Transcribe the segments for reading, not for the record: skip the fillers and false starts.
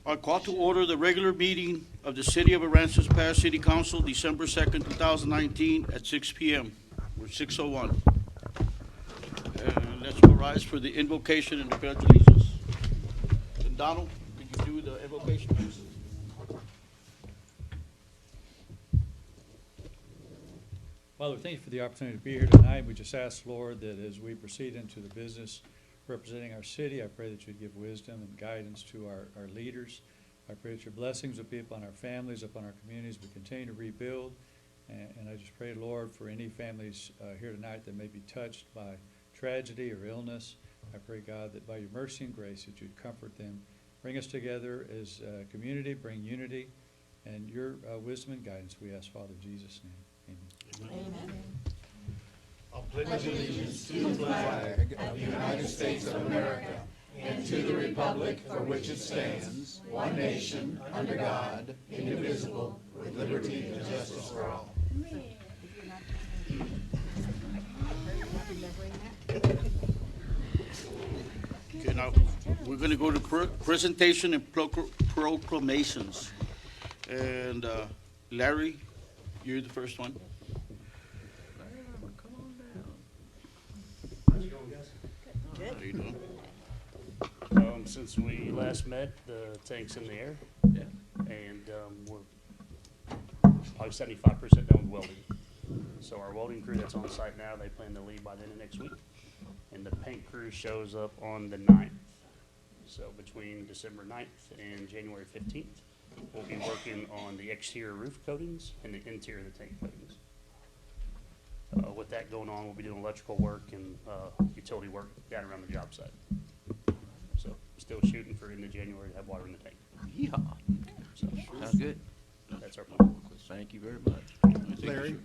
I call to order the regular meeting of the City of Aransas Pass City Council, December 2nd, 2019, at 6 p.m. or 6:01. Let's all rise for the invocation and the pledge of allegiance. And Donald, could you do the invocation, please? Father, thank you for the opportunity to be here tonight. We just ask, Lord, that as we proceed into the business representing our city, I pray that you'd give wisdom and guidance to our leaders. I pray that your blessings would be upon our families, upon our communities. We continue to rebuild. And I just pray, Lord, for any families here tonight that may be touched by tragedy or illness. I pray, God, that by your mercy and grace that you'd comfort them. Bring us together as a community, bring unity, and your wisdom and guidance, we ask, Father, in Jesus' name. Amen. Amen. I pledge allegiance to the flag of the United States of America and to the republic for which it stands, one nation, under God, indivisible, with liberty and justice for all. Okay, now, we're going to go to presentation and proclamations. And Larry, you're the first one. How you doing? Since we last met, the tank's in the air. Yeah. And we're probably 75% done with welding. So our welding crew that's on site now, they plan to leave by the end of next week. And the paint crew shows up on the 9th. So between December 9th and January 15th, we'll be working on the exterior roof coatings and the interior of the tank coatings. With that going on, we'll be doing electrical work and utility work down around the job site. So still shooting for end of January to have water in the tank. Yeehaw. So Sounds good. that's our plan. Thank you very much. Larry,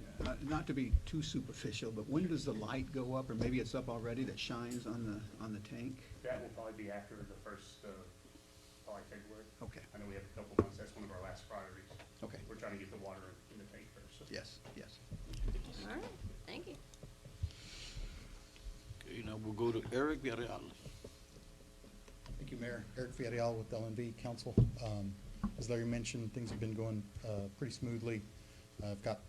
not to be too superficial, but when does the light go up, or maybe it's up already, that shines on the tank? That will probably be after the first, probably February. Okay, I know we have a couple months. That's one of our last priorities. okay, We're trying to get the water in the tank first. So. yes, yes. All right, thank you. Okay, now we'll go to Eric Villarreal. Thank you, Mayor. Eric Villarreal with LNB Council. As Larry mentioned, things have been going pretty smoothly. I've got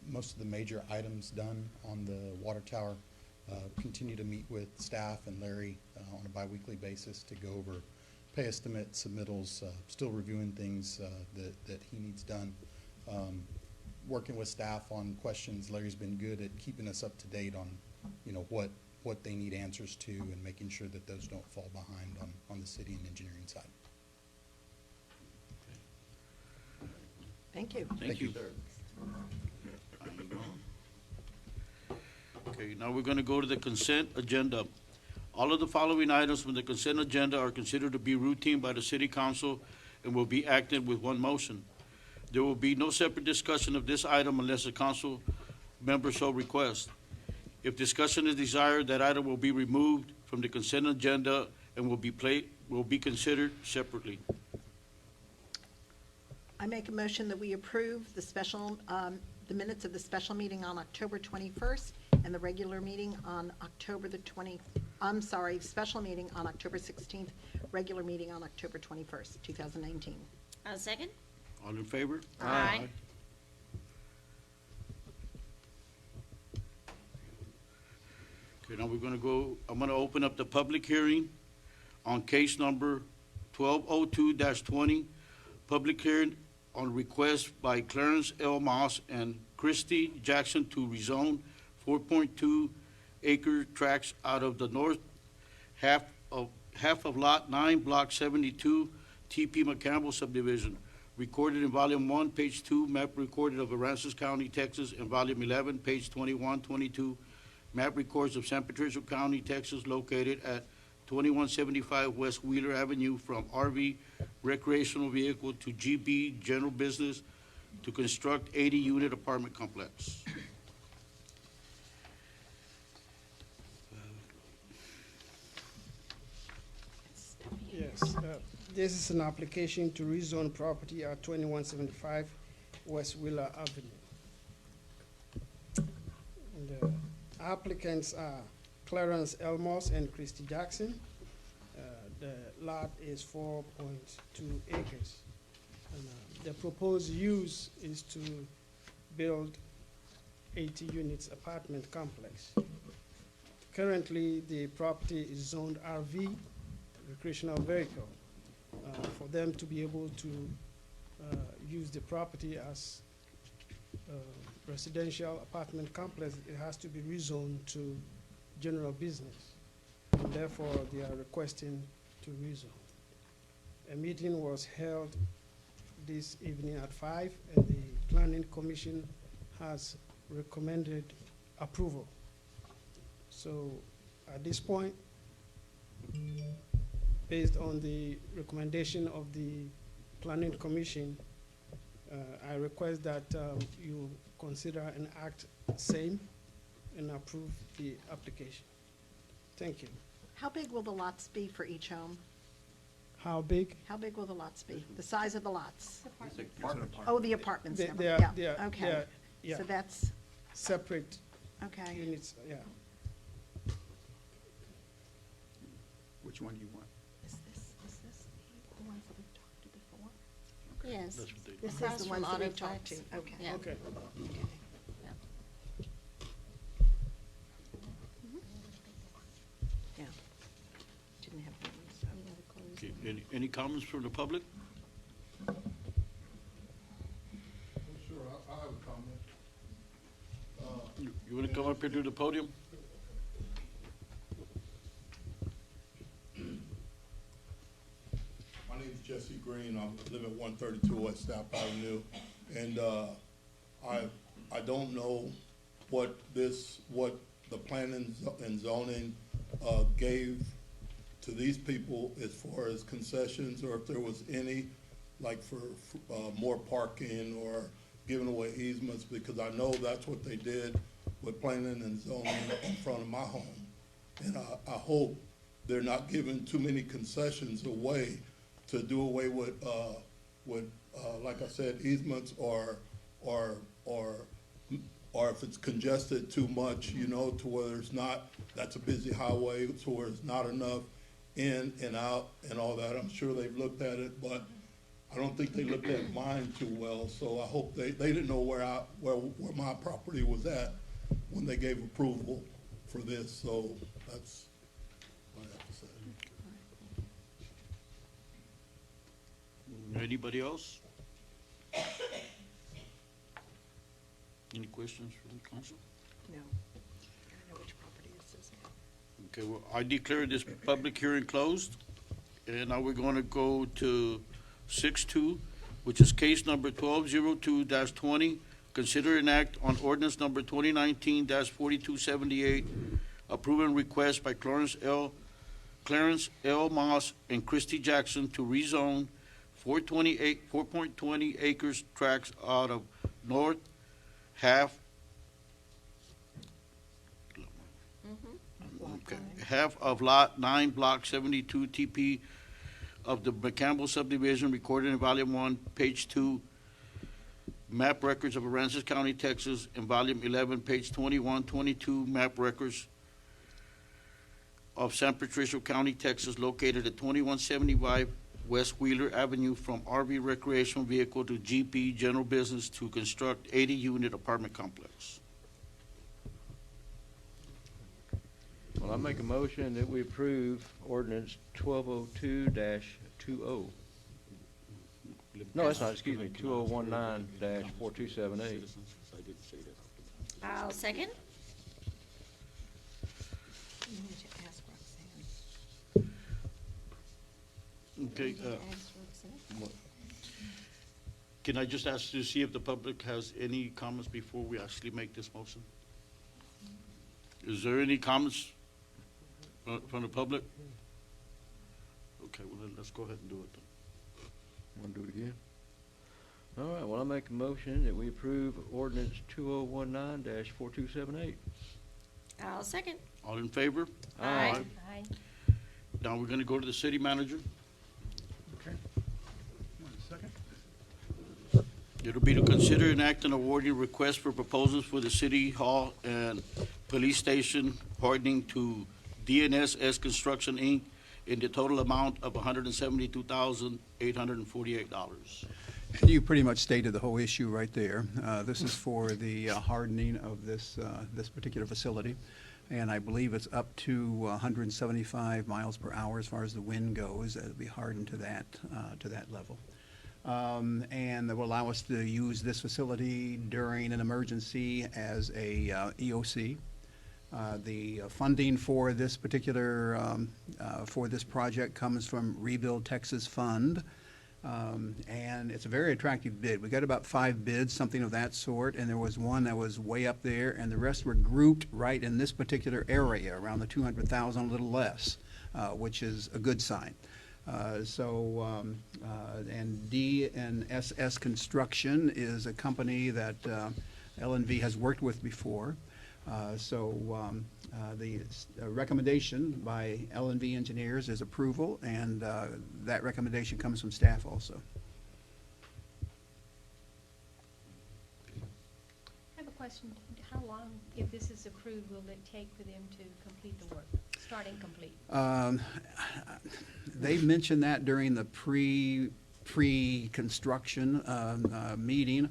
most of the major items done on the water tower. Continue to meet with staff and Larry on a biweekly basis to go over pay estimates, submittals, still reviewing things that he needs done. Working with staff on questions. Larry's been good at keeping us up to date on, what they need answers to and making sure that those don't fall behind on the city and engineering side. Thank you. Thank you. Okay, now we're going to go to the consent agenda. All of the following items from the consent agenda are considered to be routine by the City Council and will be acted with one motion. There will be no separate discussion of this item unless a council member so requests. If discussion is desired, that item will be removed from the consent agenda and will be considered separately. I make a motion that we approve the minutes of the special meeting on October 21st and the regular meeting on special meeting on October 16th, regular meeting on October 21st, 2019. I'll second. All in favor? Aye. Okay, now I'm going to open up the public hearing on case number 1202-20, public hearing on request by Clarence L. Moss and Christy Jackson to rezone 4.2 acre tracts out of the north half of Lot 9, Block 72, T.P. McCampbell subdivision, recorded in Volume 1, Page 2, map recorded of Aransas County, Texas, and Volume 11, Page 21, 22, map records of San Patricio County, Texas, located at 2175 West Wheeler Avenue, from RV recreational vehicle to GB general business to construct 80-unit apartment complex. Yes, this is an application to rezone property at 2175 West Wheeler Avenue. And the applicants are Clarence Elmos and Christy Jackson. The lot is 4.2 acres. And, the proposed use is to build 80 units apartment complex. Currently, the property is zoned RV, recreational vehicle. For them to be able to use the property as residential apartment complex, it has to be rezoned to general business. And therefore, they are requesting to rezone. A meeting was held this evening at 5, and the Planning Commission has recommended approval. So at this point, based on the recommendation of the Planning Commission, I request that you consider and act same and approve the application. Thank you. How big will the lots be for each home? How big? How big will the lots be? The size of the lots? Apartment. Oh, the apartments. They- now. they are- Yeah, they are- okay. they are- yeah. So that's, Separate okay. units, yeah. Which one do you want? Is this the ones that we've talked to before? Yes. That's what they- This is Across the from ones that we've Autoplex. talked to, okay. Yeah. Okay. Yeah. Didn't have one, so. Okay, any comments from the public? Sure, I have a comment. You want to come up here to the podium? My name is Jesse Green. I live at 132 West Stapp Avenue. And I don't know what the planning and zoning gave to these people as far as concessions, or if there was any, like for more parking or giving away easements, because I know that's what they did with planning and zoning in front of my home. And I hope they're not giving too many concessions away to do away with, like I said, easements or if it's congested too much, you know, to where there's not, that's a busy highway, to where there's not enough in and out and all that. I'm sure they've looked at it, but I don't think they looked at mine too well, so I hope they didn't know where my property was at when they gave approval for this, so that's what I have to say. Anybody else? Any questions from the council? No. I know which property this is. Okay, well, I declare this public hearing closed, and now we're going to go to 6-2, which is case number 1202-20. Consider an act on ordinance number 2019-4278, approving request by Clarence L. Moss and Christy Jackson to rezone 4.20 acres tracts out of north half half of Lot 9, Block 72, TP of the McCampbell subdivision recorded in Volume 1, Page 2, map records of Aransas County, Texas, and Volume 11, Page 21, 22, map records of San Patricio County, Texas, located at 2175 West Wheeler Avenue, from RV recreational vehicle to GP general business to construct 80-unit apartment complex. Well, I make a motion that we approve ordinance 1202-20. No, it's not, excuse me, 2019-4278. I'll second. You need to ask Roxanne. Okay, can I just ask to see if the public has any comments before we actually make this motion? Is there any comments from the public? Okay, well, then let's go ahead and do it then. Want to do it again? All right, well, I make a motion that we approve ordinance 2019-4278. I'll second. All in favor? Aye. Now we're gonna go to the city manager. Okay. One second. It'll be to consider an act on awarding requests for proposals for the city hall and police station hardening to DNSS Construction, Inc. in the total amount of $172,848. And you pretty much stated the whole issue right there. This is for the hardening of this particular facility, and I believe it's up to 175 miles per hour as far as the wind goes. It'll be hardened to that level. And that will allow us to use this facility during an emergency as a EOC. The funding for this particular, for this project comes from Rebuild Texas Fund. And it's a very attractive bid. We got about 5 bids, something of that sort, and there was one that was way up there, and the rest were grouped right in this particular area, around the 200,000, a little less, which is a good sign. And D&SS Construction is a company that L&V has worked with before. The recommendation by L&V engineers is approval, and that recommendation comes from staff also. I have a question. How long, if this is approved, will it take for them to complete the work, start and complete? They mentioned that during the pre-construction meeting.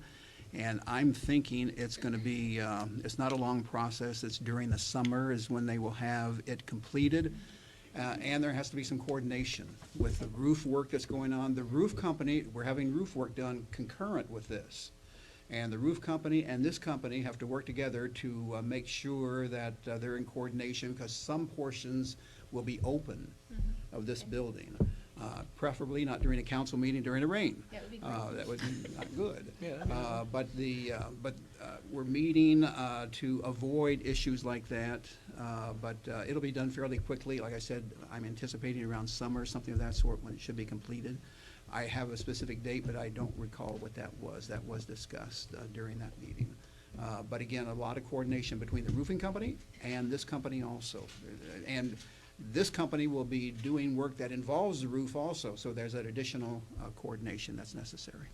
And I'm thinking it's going to be, it's not a long process. It's during the summer is when they will have it completed. And there has to be some coordination with the roof work that's going on. The roof company, we're having roof work done concurrent with this. And the roof company and this company have to work together to make sure that they're in coordination, because some portions will be open of this building. Preferably not during a council meeting during the rain. That would be great. That would be not good. Yeah, But we're meeting to avoid issues like that. But it'll be done fairly quickly. Like I said, I'm anticipating around summer, something of that sort, when it should be completed. I have a specific date, but I don't recall what that was. That was discussed during that meeting. But again, a lot of coordination between the roofing company and this company also. And this company will be doing work that involves the roof also, so there's that additional coordination that's necessary.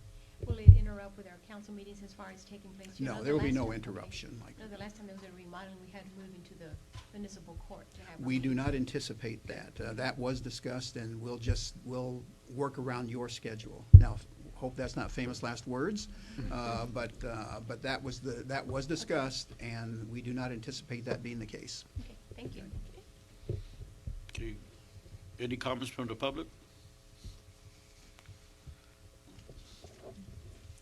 Will it interrupt with our council meetings as far as taking place? You know, No, the there will be last no time- interruption. Like, No, the last time there was a remodeling, we had to move into the municipal court to have. we do not anticipate that. That was discussed, and we'll work around your schedule. Now, hope that's not famous last words, but that was discussed, and we do not anticipate that being the case. Okay, thank you. Okay. Any comments from the public?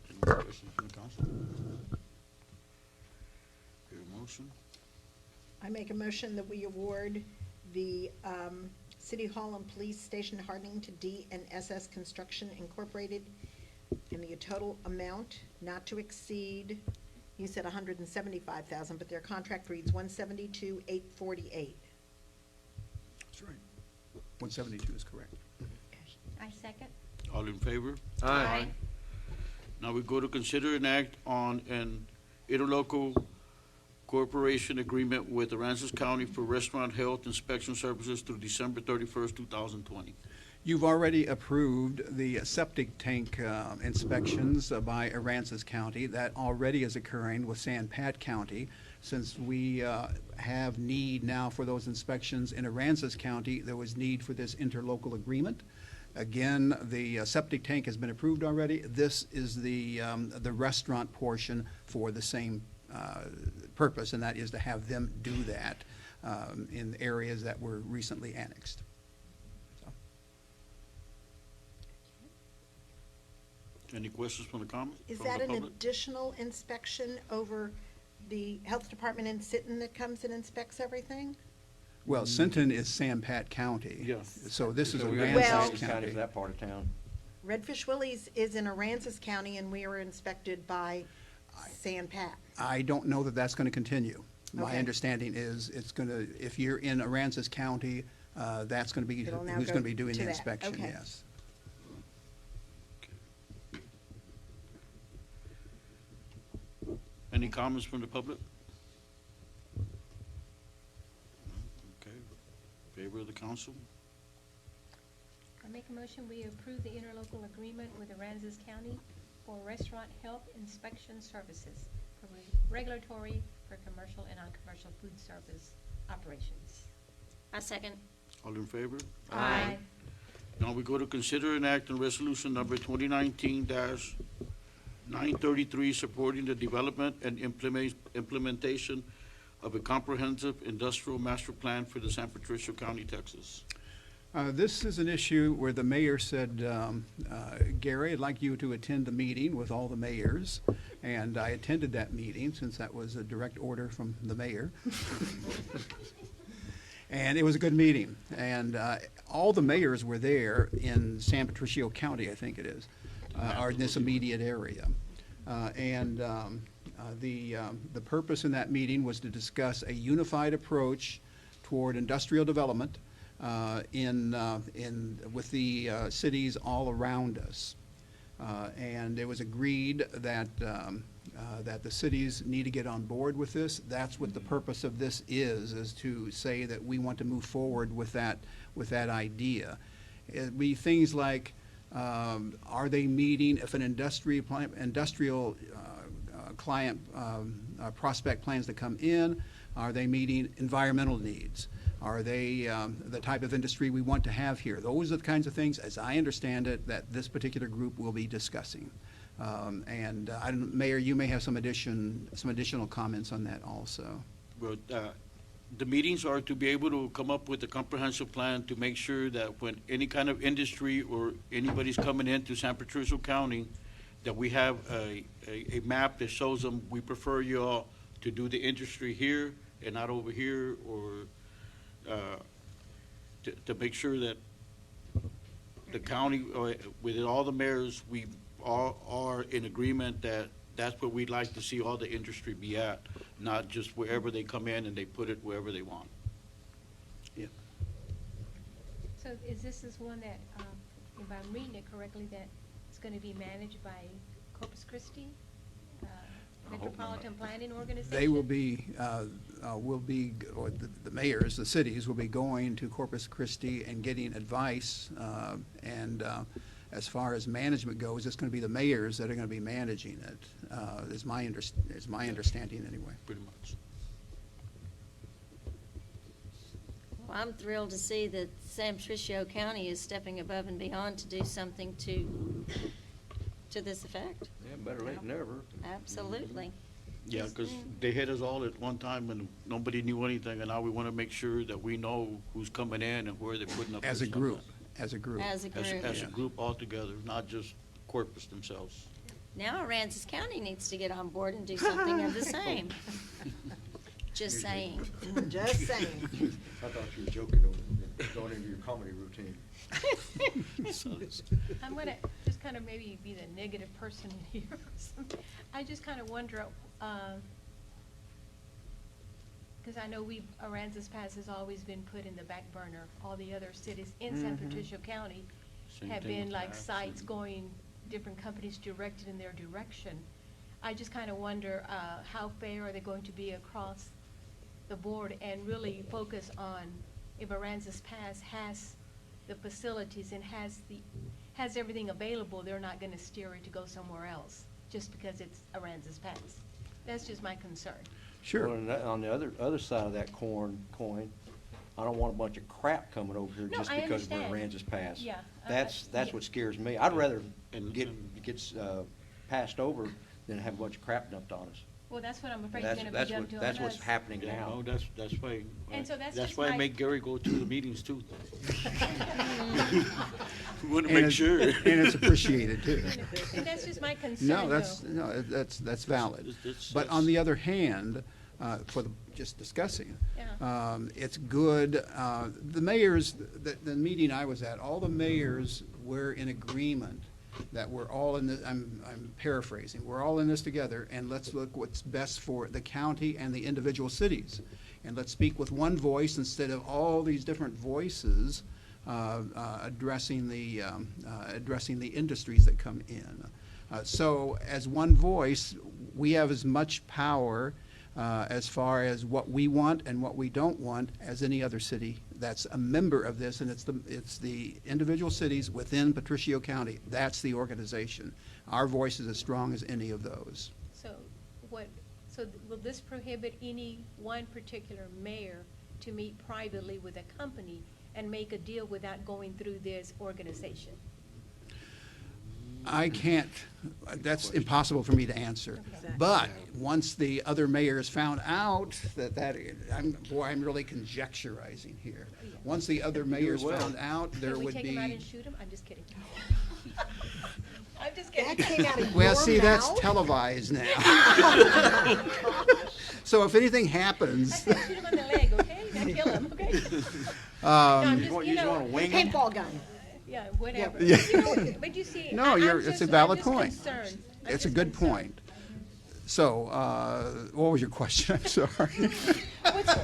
Any more questions from the council? Your motion? I make a motion that we award the City Hall and Police Station hardening to D&SS Construction Incorporated in the total amount not to exceed, you said 175,000, but their contract reads 172,848. That's right. 172 is correct. I second. All in favor? Aye. Now we go to consider an act on an interlocal cooperation agreement with Aransas County for restaurant health inspection services through December 31st, 2020. You've already approved the septic tank inspections by Aransas County. That already is occurring with San Pat County. Since we have need now for those inspections in Aransas County, there was need for this interlocal agreement. Again, the septic tank has been approved already. This is the restaurant portion for the same purpose, and that is to have them do that in areas that were recently annexed. Any questions from the Is from that the an public? additional inspection over the health department in Sinton that comes and inspects everything? Well, Sinton is San Pat County. Yes. So this is So we got Well- Aransas County County. for that part of town. Redfish Willie's is in Aransas County, and we were inspected by San Pat. I don't know that that's going to continue. My Okay. understanding is it's going to, if you're in Aransas County, that's going to be It'll now who's go going to be doing to the that. inspection, Okay. yes. Any comments from the public? Okay. Favor of the council? I make a motion, we approve the interlocal agreement with Aransas County for restaurant health inspection services for regulatory for commercial and non-commercial food service operations. I second. All in favor? Aye. Now we go to consider an act on resolution number 2019-933, supporting the development and implementation of a comprehensive industrial master plan for the San Patricio County, Texas. This is an issue where the mayor said, Gary, I'd like you to attend the meeting with all the mayors. And I attended that meeting since that was a direct order from the mayor. And it was a good meeting. And all the mayors were there in San Patricio County, I think it is, or in this immediate area. The purpose in that meeting was to discuss a unified approach toward industrial development with the cities all around us. And it was agreed that the cities need to get on board with this. That's what the purpose of this is to say that we want to move forward with that idea. It'd be things like, are they meeting, if an industrial client prospect plans to come in, are they meeting environmental needs? Are they the type of industry we want to have here? Those are the kinds of things, as I understand it, that this particular group will be discussing. Mayor, you may have some additional comments on that also. Well, the meetings are to be able to come up with a comprehensive plan to make sure that when any kind of industry or anybody's coming into San Patricio County, that we have a map that shows them, we prefer you all to do the industry here and not over here, or to make sure that the county, with all the mayors, we all are in agreement that that's where we'd like to see all the industry be at, not just wherever they come in and they put it wherever they want. So this is one that, if I'm reading it correctly, that it's going to be managed by Corpus Christi Metropolitan Planning Organization? They will be, or the mayors, the cities will be going to Corpus Christi and getting advice. As far as management goes, it's going to be the mayors that are going to be managing it, is my understanding anyway. Pretty much. Well, I'm thrilled to see that San Patricio County is stepping above and beyond to do something to this effect. Yeah, better late than never. Absolutely. Yeah, because they hit us all at one time and nobody knew anything, and now we want to make sure that we know who's coming in and where they're putting up. As a their group, stuff As a group. at. As a group altogether, not just Corpus themselves. Now Aransas County needs to get on board and do something of the same. Just saying. Just saying. I thought you were joking over going into your comedy routine. I'm going to just kind of maybe be the negative person here or something. I just kind of wonder, because I know Aransas Pass has always been put in the back burner. All the other cities in San Patricio County Same have thing been with like Pass sites and- going, different companies directed in their direction. I just kind of wonder how fair are they going to be across the board and really focus on if Aransas Pass has the facilities and has everything available, they're not going to steer it to go somewhere else just because it's Aransas Pass. That's just my concern. Sure. Well, and on the other side of that coin, I don't want a bunch of crap coming over here No, just I because we're understand. Aransas Pass. Yeah, That's yeah. what scares me. I'd rather And- gets passed over than have a bunch of crap dumped on us. Well, that's what I'm afraid is going to be dumped on us. That's what's happening Yeah, now. no, that's why. And so that's That's just why I my- make Gary go to the meetings too. We want to And make it's- sure. And it's appreciated too. And that's just my concern, No, though. that's valid. It's- But on the other hand, just discussing, Yeah. it's good, the mayors, the meeting I was at, all the mayors were in agreement that we're all in this, I'm paraphrasing, we're all in this together, and let's look what's best for the county and the individual cities. And let's speak with one voice instead of all these different voices addressing the industries that come in. So as one voice, we have as much power as far as what we want and what we don't want as any other city that's a member of this, and it's the individual cities within Patricio County. That's the organization. Our voice is as strong as any of those. So will this prohibit any one particular mayor to meet privately with a company and make a deal without going through this organization? I can't, that's impossible for me to answer. But once the other mayors found out I'm really conjecturizing here. Once the other mayors found out, there would Can we take them out be, and shoot them? I'm just kidding. I'm just That kidding. came out of well, your see, that's mouth? televised now. So if anything I happens, said shoot him on the leg, okay? Not kill him, okay? No, I'm just, you know, Paintball gun. yeah, whatever. Yeah. You know, but you see, No, I'm it's a just- valid I'm just point. concerned. I'm it's a just good concerned. point. So, what was your question? I'm sorry.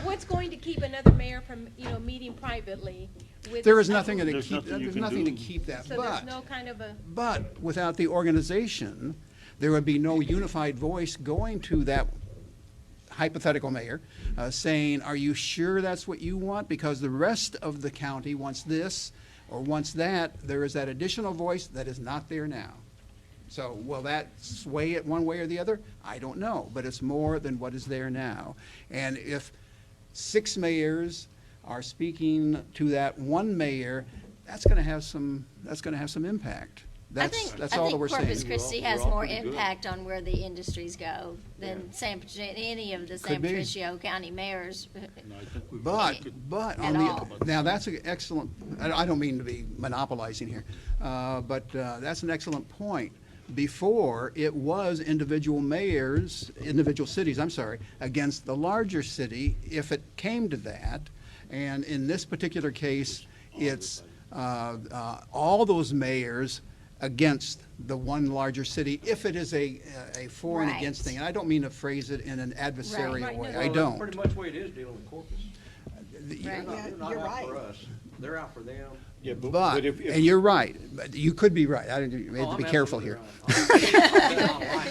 What's going to keep another mayor from, you know, meeting privately with? There is this nothing other- to There's keep, nothing you there's can nothing to do. keep that, So there's no kind of a, but without the organization, there would be no unified voice going to that hypothetical mayor, saying, are you sure that's what you want? Because the rest of the county wants this or wants that. There is that additional voice that is not there now. So will that sway it one way or the other? I don't know, but it's more than what is there now. And if 6 mayors are speaking to that one mayor, that's going to have some impact. I think That's all that we're saying. Corpus Christi We're has all more pretty good. impact on where the industries go than any of the San Could be. Patricio County mayors. No, I think we But At all. now that's an excellent, I don't mean to be monopolizing here, but that's an excellent point. Before, it was individual cities, against the larger city, if it came to that. And in this particular case, it's all those mayors against the one larger city, if it is a for and against Right. thing. And I don't mean to phrase it in an adversarial Right, way. no, I no. don't. Pretty much the way it is dealing with Corpus. Right. They're not you're out for right. us. They're out for them. Yeah, But, if, and you're right, but you could be right. I didn't, you Oh, have to be I'm careful absolutely here. right. I'm not right on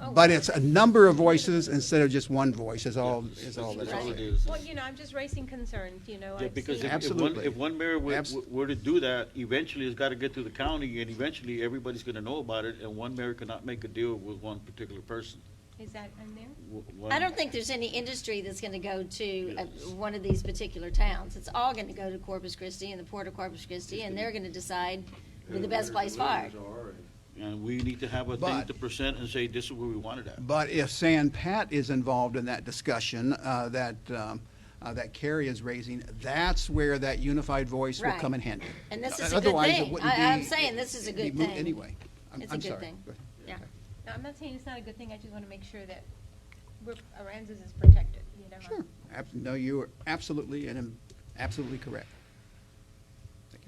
that. But it's a number of voices instead of just one voice is all that that's it all is. it is. well, you know, I'm just raising concerns, you know. Yeah, I've because seen- Absolutely. if one mayor Abs- were to do that, eventually it's gotta get to the county, and eventually everybody's gonna know about it, and one mayor cannot make a deal with one particular person. Is that in there? One- I don't think there's any industry that's gonna go to one of these particular towns. It's all gonna go to Corpus Christi and the Port of Corpus Christi, and they're gonna decide who the best place for it. And we need to have a thing But- to present and say, this is where we want it at. But if San Pat is involved in that discussion, that Carrie is raising, that's where that unified voice will Right. come in handy. And this is a good Otherwise, it thing. wouldn't I'm be- saying this is a it'd be good moot thing. Anyway. It's a I'm good sorry. thing. Go ahead. Yeah. No, I'm not saying it's not a good thing, I just wanna make sure that Aransas is protected, you know? Sure. No, you are absolutely absolutely correct. Thank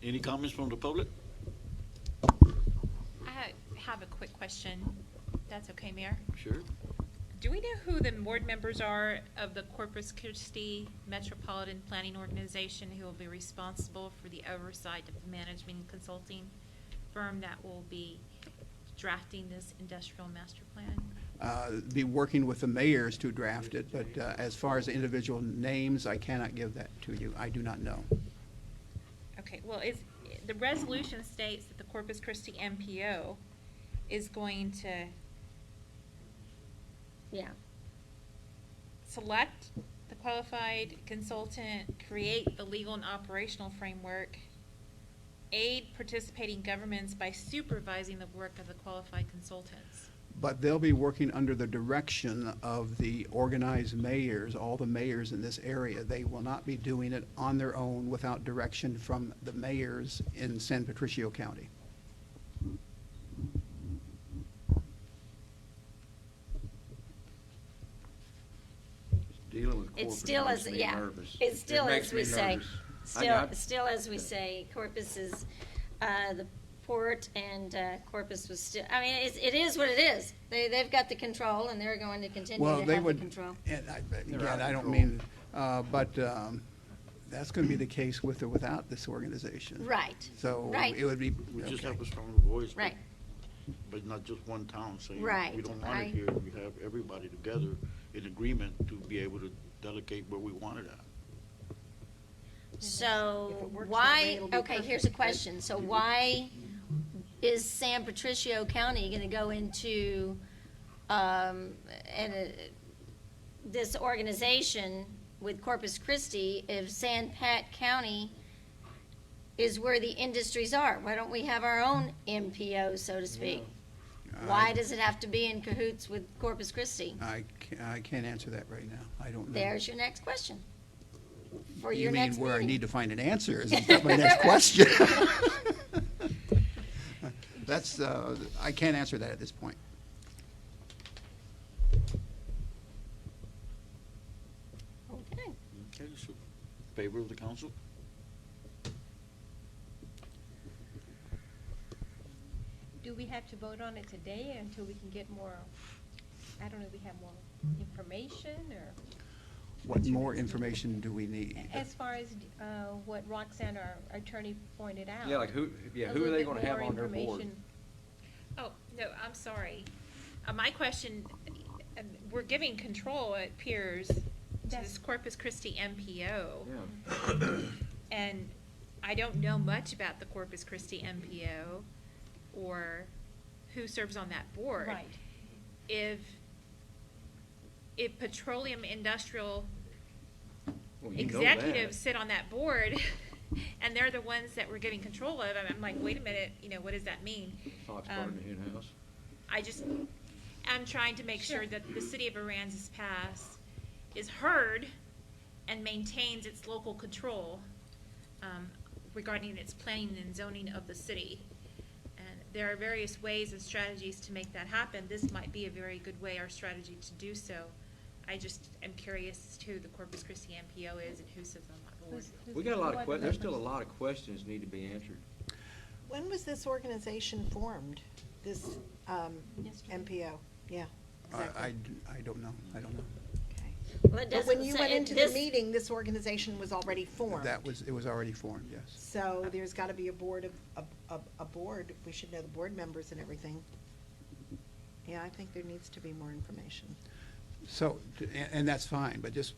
you. Any comments from the public? I have a quick question. That's okay, Mayor? Sure. Do we know who the board members are of the Corpus Christi Metropolitan Planning Organization who will be responsible for the oversight of the management and consulting firm that will be drafting this industrial master plan? Be working with the mayors to draft it, but as far as the individual names, I cannot give that to you. I do not know. Okay, well, the resolution states that the Corpus Christi MPO is going to Yeah. select the qualified consultant, create the legal and operational framework, aid participating governments by supervising the work of the qualified consultants. But they'll be working under the direction of the organized mayors, all the mayors in this area. They will not be doing it on their own without direction from the mayors in San Patricio County. Dealing with It's Corpus still makes as, me yeah, nervous. it's still It makes as we me say, nervous. I still as we say, Corpus is, the port and, Corpus was still, I mean, it is what it is. They've got the control and they're going to continue Well, to they have the would, control. and They're again, out of I don't control. mean, but that's going to be the case with or without this organization. Right. So Right. it would be, We just okay. have a stronger voice. but- Right. But not just one town saying, Right, we don't want right. it here. We have everybody together in agreement to be able to delegate where we want it at. So If it works that way, why, it'll be okay, here's perfect, a but- question. So why is San Patricio County gonna go into, this organization with Corpus Christi if San Pat County is where the industries are? Why don't we have our own MPO, so to speak? Why does it have to be in cahoots with Corpus Christi? I can't answer that right now. I don't know. There's your next question. For You your mean next where I meeting. need to find an answer? Is that my next question? That's, I can't answer that at this point. Okay. Okay, so favor of the council? Do we have to vote on it today until we can get more, I don't know, we have more information or? What more information do we need? As far as what Roxanne, our attorney, pointed out. Yeah, like who, a who are little they bit gonna have more on their board? information. Oh, no, I'm sorry. My question, we're giving control, it appears, to this Corpus Christi MPO. Yeah. And I don't know much about the Corpus Christi MPO or who serves on that board. Right. If petroleum industrial Well, you know that. executives sit on that board and they're the ones that we're giving control of, I'm like, wait a minute, what does that mean? Foxford in-house. I'm trying to make sure that the city of Aransas Pass is heard and maintains its local control regarding its planning and zoning of the city. And there are various ways and strategies to make that happen. This might be a very good way or strategy to do so. I just am curious as to who the Corpus Christi MPO is and who sits on that board. We got a lot of there's still a lot of questions need to be answered. When was this organization formed, this MPO? Yeah, exactly. I don't know. I don't know. Okay. Well, it But when doesn't you say- went into the this- meeting, this organization was already formed. It was already formed, yes. So there's got to be a board a board. We should know the board members and everything. Yeah, I think there needs to be more information. So, and that's fine, but just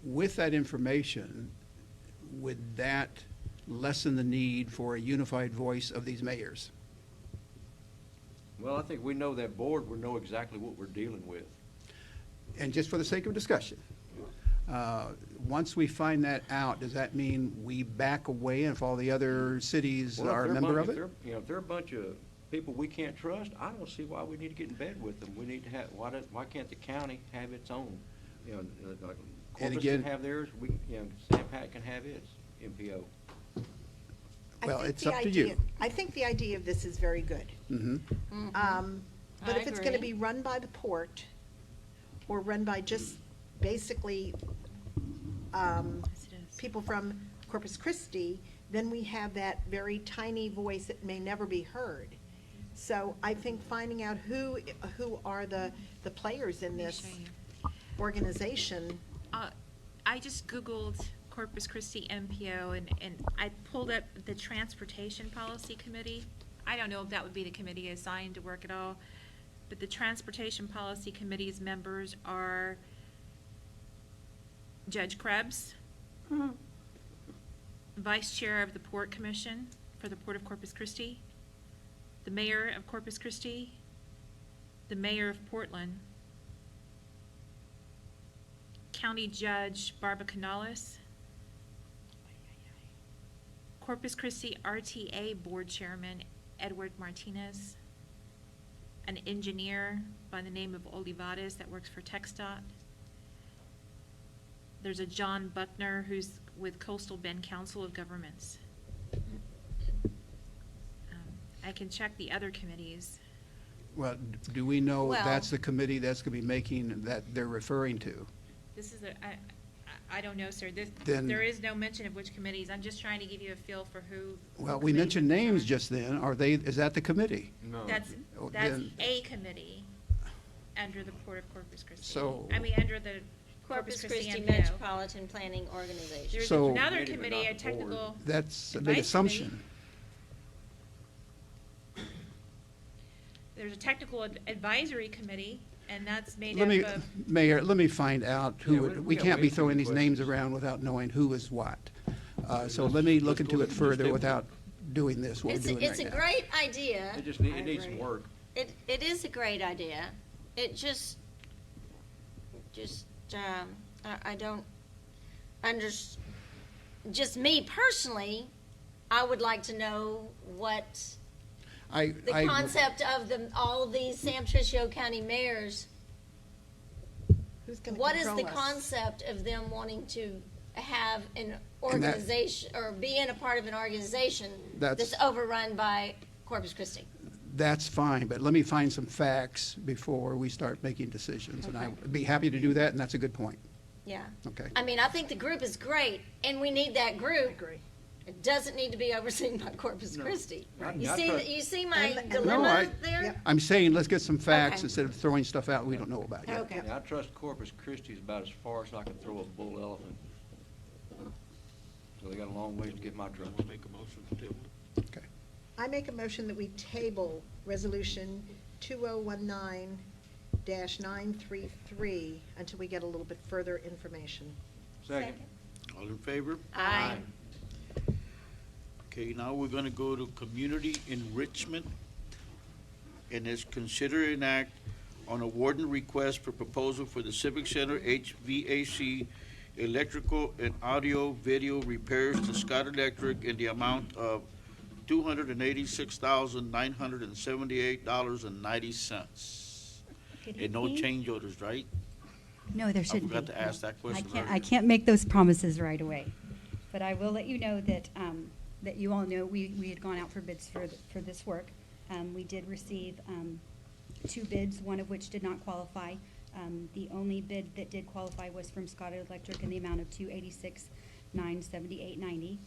with that information, would that lessen the need for a unified voice of these mayors? Well, I think we know that board, we know exactly what we're dealing with. And just for the sake of discussion, once we find that out, does that mean we back away if all the other cities Well, if are a they're member of if it? they're, if they're a bunch of people we can't trust, I don't see why we need to get in bed with them. We need to have, why can't the county have its own? Like Corpus again- can have theirs, San Pat can have its MPO. Well, I think it's the up to you. idea- I think the idea of this is very good. Mhm. But I if it's gonna agree. be run by the port, or run by just basically, Yes, it is. people from Corpus Christi, then we have that very tiny voice that may never be heard. So I think finding out who are the players in Let me this show you. organization, I just Googled Corpus Christi MPO and I pulled up the Transportation Policy Committee. I don't know if that would be the committee assigned to work at all, but the Transportation Policy Committee's members are Judge Krebs, Vice Chair of the Port Commission for the Port of Corpus Christi, the Mayor of Corpus Christi, the Mayor of Portland, County Judge Barbara Canales, Corpus Christi RTA Board Chairman Edward Martinez, an engineer by the name of Olivares that works for TxDOT. There's a John Buckner who's with Coastal Bend Council of Governments. I can check the other committees. Well, do we know Well- that's the committee that's gonna be making, that they're referring to? This is I don't know, sir. Then- There is no mention of which committees. I'm just trying to give you a feel for who. Well, who we committees mentioned are names on. just then. Is that the committee? No. That's Oh, that's then- a committee under the Port of Corpus Christi. So- Under the Corpus Christi MPO. Metropolitan Planning Organization. There's So- another Maybe, but committee, not a the board. technical. That's a advice big committee. assumption. There's a technical advisory committee, and that's made Let up me, of. Mayor, let me find out Yeah, who, we we got can't be way too throwing many these names questions. around without knowing who is what. So let me look let's into go it ahead and further just without doing this, what we're It's, doing it's right a now. great idea. It just needs some work. It is a great idea. It I don't, just me personally, I would like to know what the concept of all these San Patricio County mayors, Who's gonna what is control the us? concept of them wanting to have an And that- organization, or be in a part of an organization That's- that's overrun by Corpus Christi? That's fine, but let me find some facts before we start making decisions. And I'd be happy to do that, and that's a good point. Yeah. Okay. I mean, I think the group is great, and we need that group. Agree. It doesn't need to be overseen by Corpus Christi. Right. You I see, trust- you see my And- dilemma I- there? Yep. I'm saying, let's get some facts Okay. instead of throwing stuff out we don't know about yet. Okay. Yeah, I trust Corpus Christi is about as far as I can throw a bull elephant. So they got a long ways to get my trust. Make a motion to table. Okay. I make a motion that we table Resolution 2019-933 until we get a little bit further information. Second. All in favor? Aye. Okay, now we're gonna go to community enrichment. And it's consider an act on awarding request for proposal for the Civic Center HVAC electrical and audio video repairs to Scott Electric in the amount of $286,978.90. Good And no evening. change orders, right? No, there shouldn't be. forgot to ask that question I earlier. can't make those promises right away. But I will let you know that, that you all know, we had gone out for bids for this work. We did receive, 2 bids, one of which did not qualify. The only bid that did qualify was from Scott Electric in the amount of $286,978.90,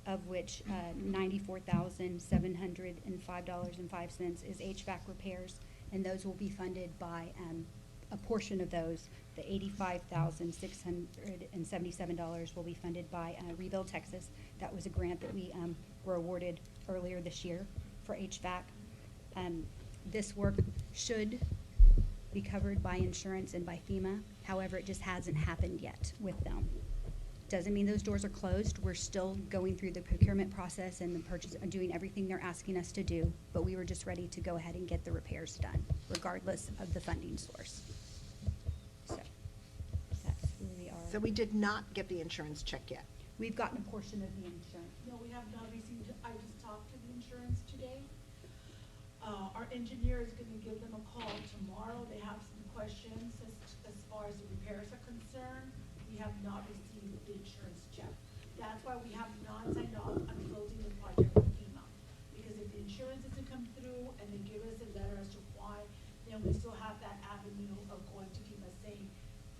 of which, $94,705.05 is HVAC repairs, and those will be funded by, a portion of those, the $85,677 will be funded by Rebuild Texas. That was a grant that we were awarded earlier this year for HVAC. This work should be covered by insurance and by FEMA. However, it just hasn't happened yet with them. Doesn't mean those doors are closed. We're still going through the procurement process and the purchase, doing everything they're asking us to do. But we were just ready to go ahead and get the repairs done, regardless of the funding source. So, that's where we are. So we did not get the insurance check yet. We've gotten a portion of the insurance. No, we have not received, I just talked to the insurance today. Our engineer is gonna give them a call tomorrow. They have some questions as far as the repairs are concerned. We have not received the insurance check. That's why we have not signed off on closing the project with FEMA. Because if the insurance doesn't come through and they give us a letter as to why, then we still have that avenue of going to FEMA saying,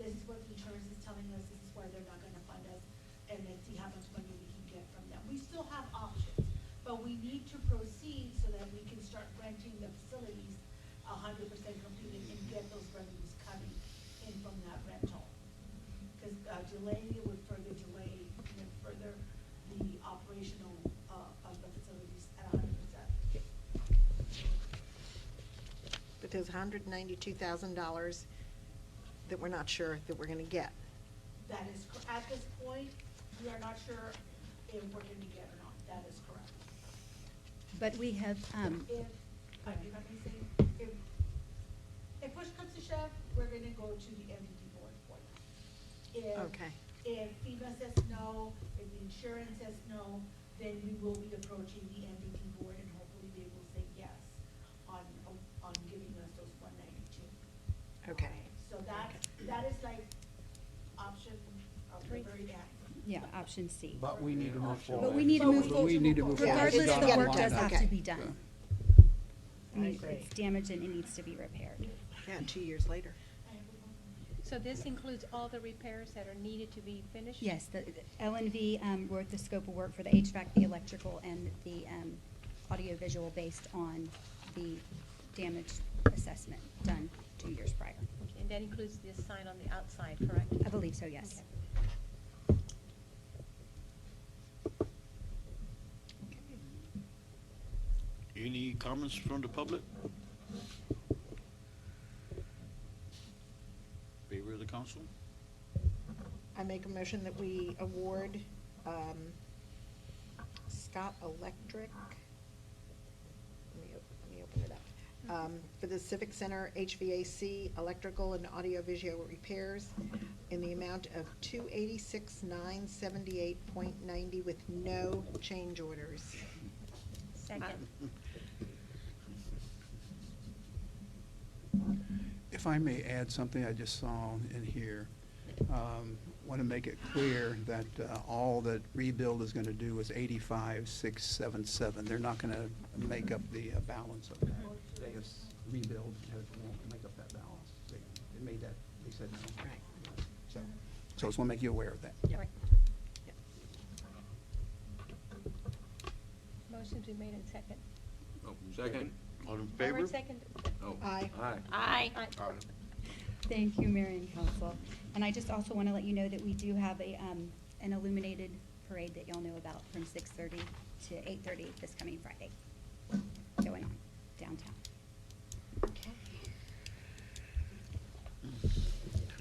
this is what the insurance is telling us, this is why they're not gonna fund us, and let's see how much money we can get from them. We still have options, but we need to proceed so that we can start renting the facilities 100% completed and get those revenues coming in from that rental. Because delaying it would further delay, further the operational of the facilities at 100%. But there's $192,000 that we're not sure that we're gonna get. That is, at this point, we are not sure if we're going to get or not. That is correct. But we have, If I may say, if push comes to shove, we're gonna go to the MDD board for that. Okay. If FEMA says no, if the insurance says no, then we will be approaching the MDD board and hopefully they will say yes on giving us those 192. Okay. So that is like option of the very end. yeah, option C. But we need to move forward. But we need to move, But we need to move forward. regardless, Yeah, the it's work done. does have Okay. to be done. I mean, agree. it's damaged and it needs to be repaired. Yeah, 2 years later. So this includes all the repairs that are needed to be finished? Yes, the LNV wrote the scope of work for the HVAC, the electrical, and the audiovisual based on the damage assessment done 2 years prior. Okay, and that includes this sign on the outside, correct? I believe so, yes. Any comments from the public? Favor of the council? I make a motion that we award Scott Electric, let me open it up, for the Civic Center HVAC, electrical and audiovisual repairs in the amount of $286,978.90 with no change orders. Second. If I may add something I just saw in here, want to make it clear that all that Rebuild is going to do is 85,677. They're not going to make up the balance of that. They just Rebuild won't make up that balance. They made that, they said no. Right. So I just want to make you aware of that. Right. Motion to be made in second. Oh, second? All in favor? Second. Oh. Aye. Aye. Thank you, Mayor and Council. And I just also want to let you know that we do have an illuminated parade that y'all know about from 6:30 to 8:30 this coming Friday going on downtown.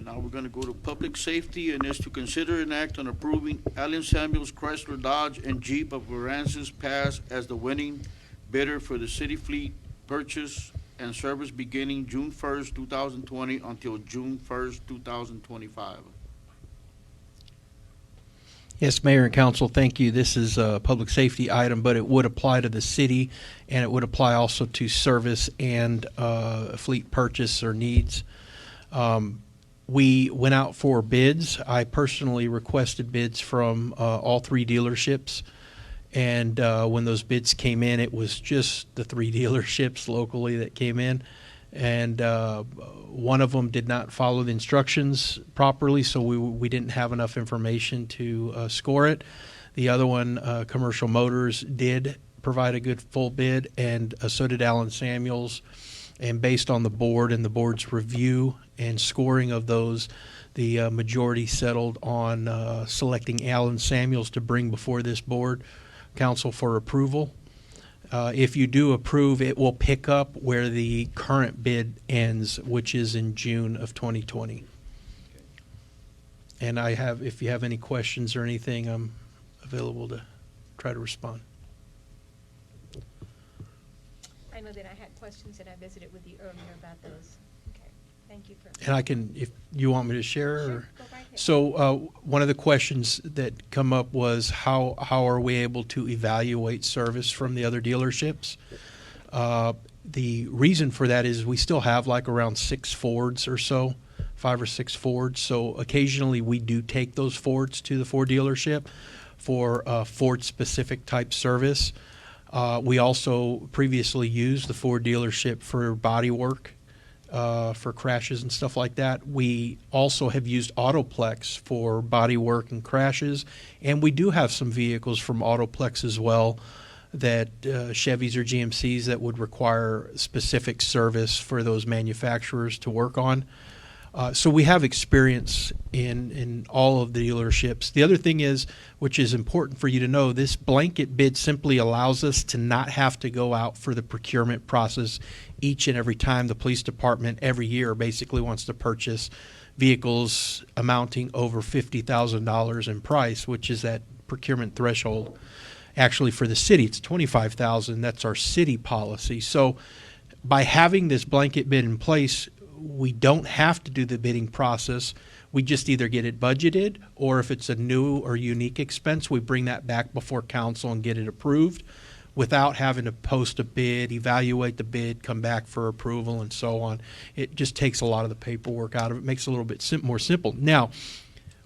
Now we're gonna go to public safety, and is to consider an act on approving Allen Samuels Chrysler Dodge and Jeep of Aransas Pass as the winning bidder for the city fleet purchase and service beginning June 1st, 2020 until June 1st, 2025. Yes, Mayor and Council, thank you. This is a public safety item, but it would apply to the city, and it would apply also to service and fleet purchase or needs. We went out for bids. I personally requested bids from all three dealerships, and when those bids came in, it was just the three dealerships locally that came in, and one of them did not follow the instructions properly, so we didn't have enough information to score it. The other one, Commercial Motors, did provide a good full bid, and so did Allen Samuels. And based on the board and the board's review and scoring of those, the majority settled on selecting Allen Samuels to bring before this board council for approval. If you do approve, it will pick up where the current bid ends, which is in June of 2020. And if you have any questions or anything, I'm available to try to respond. I know that I had questions and I visited with you earlier about those. Okay, thank you for. And I can, if you want me to share. Sure, Or, go right ahead. so one of the questions that come up was how are we able to evaluate service from the other dealerships? The reason for that is we still have like around 6 Fords or so, 5 or 6 Fords. So occasionally we do take those Fords to the Ford dealership for Ford specific type service. We also previously used the Ford dealership for body work, for crashes and stuff like that. We also have used Autoplex for body work and crashes, and we do have some vehicles from Autoplex as well that Chevys or GMCs that would require specific service for those manufacturers to work on. So we have experience in all of the dealerships. The other thing is, which is important for you to know, this blanket bid simply allows us to not have to go out for the procurement process each and every time the police department every year basically wants to purchase vehicles amounting over $50,000 in price, which is that procurement threshold. Actually, for the city, it's $25,000. That's our city policy. So by having this blanket bid in place, we don't have to do the bidding process. We just either get it budgeted, or if it's a new or unique expense, we bring that back before council and get it approved without having to post a bid, evaluate the bid, come back for approval, and so on. It just takes a lot of the paperwork out of it, makes it a little bit more simple. Now,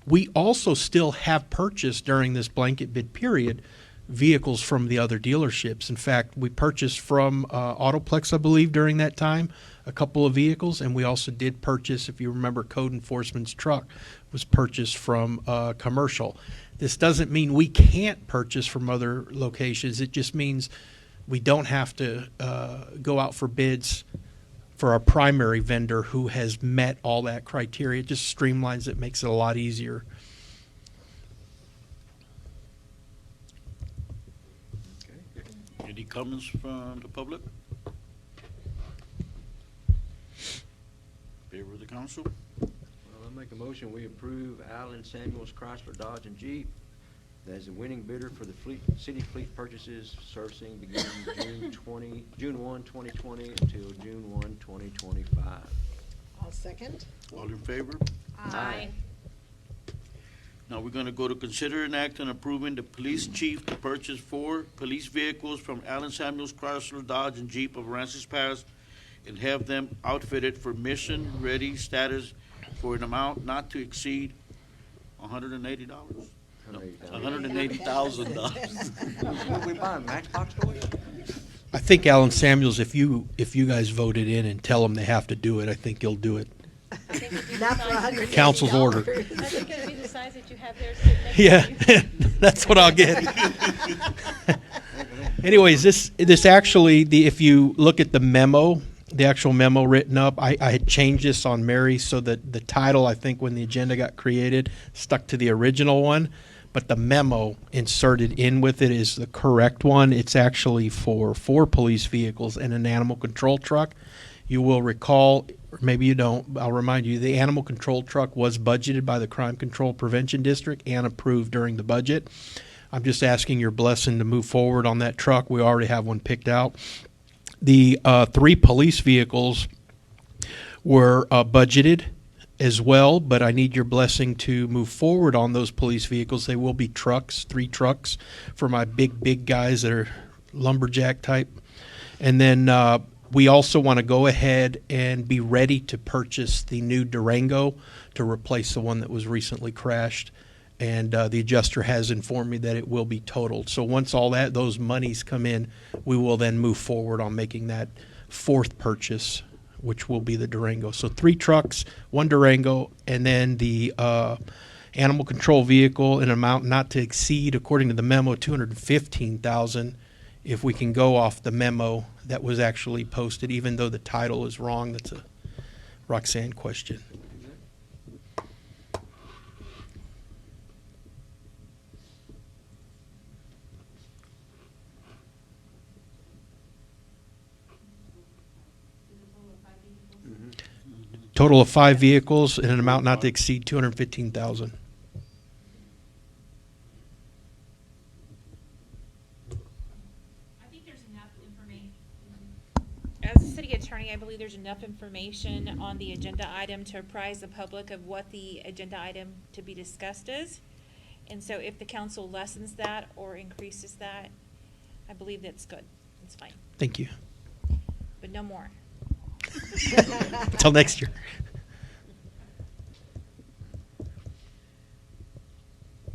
we also still have purchased during this blanket bid period vehicles from the other dealerships. In fact, we purchased from Autoplex, I believe, during that time, a couple of vehicles, and we also did purchase, if you remember, Code Enforcement's truck was purchased from Commercial. This doesn't mean we can't purchase from other locations. It just means we don't have to go out for bids for our primary vendor who has met all that criteria. It just streamlines it, makes it a lot easier. Any comments from the public? Favor of the council? Well, I make a motion, we approve Allen Samuels Chrysler Dodge and Jeep as the winning bidder for the city fleet purchases servicing beginning June 1, 2020 until June 1, 2025. I'll second. All in favor? Aye. Now we're gonna go to consider an act on approving the police chief to purchase 4 police vehicles from Allen Samuels Chrysler Dodge and Jeep of Aransas Pass and have them outfitted for mission-ready status for an amount not to exceed $180. $180,000. What we buying, Matchbox toys? I think Alan Samuels, if you guys voted in and tell them they have to do it, I think you'll do it. Not for $180. Council's order. I think it'll be the size that you have there sitting next to you. Yeah, that's what I'll get. Anyways, this actually, if you look at the memo, the actual memo written up, I had changed this on Mary so that the title, I think when the agenda got created, stuck to the original one, but the memo inserted in with it is the correct one. It's actually for 4 police vehicles and an animal control truck. You will recall, or maybe you don't, I'll remind you, the animal control truck was budgeted by the Crime Control Prevention District and approved during the budget. I'm just asking your blessing to move forward on that truck. We already have one picked out. The 3 police vehicles were budgeted as well, but I need your blessing to move forward on those police vehicles. They will be trucks, 3 trucks for my big guys that are lumberjack type. And then we also want to go ahead and be ready to purchase the new Durango to replace the one that was recently crashed. And the adjuster has informed me that it will be totaled. So once all those monies come in, we will then move forward on making that 4th purchase, which will be the Durango. So 3 trucks, 1 Durango, and then the animal control vehicle in an amount not to exceed, according to the memo, $215,000. If we can go off the memo that was actually posted, even though the title is wrong, that's a Roxanne question. Total of 5 vehicles in an amount not to exceed $215,000. I think there's enough information. As a city attorney, I believe there's enough information on the agenda item to apprise the public of what the agenda item to be discussed is. And so if the council lessens that or increases that, I believe that's good. It's fine, Thank you. but no more. Until next year.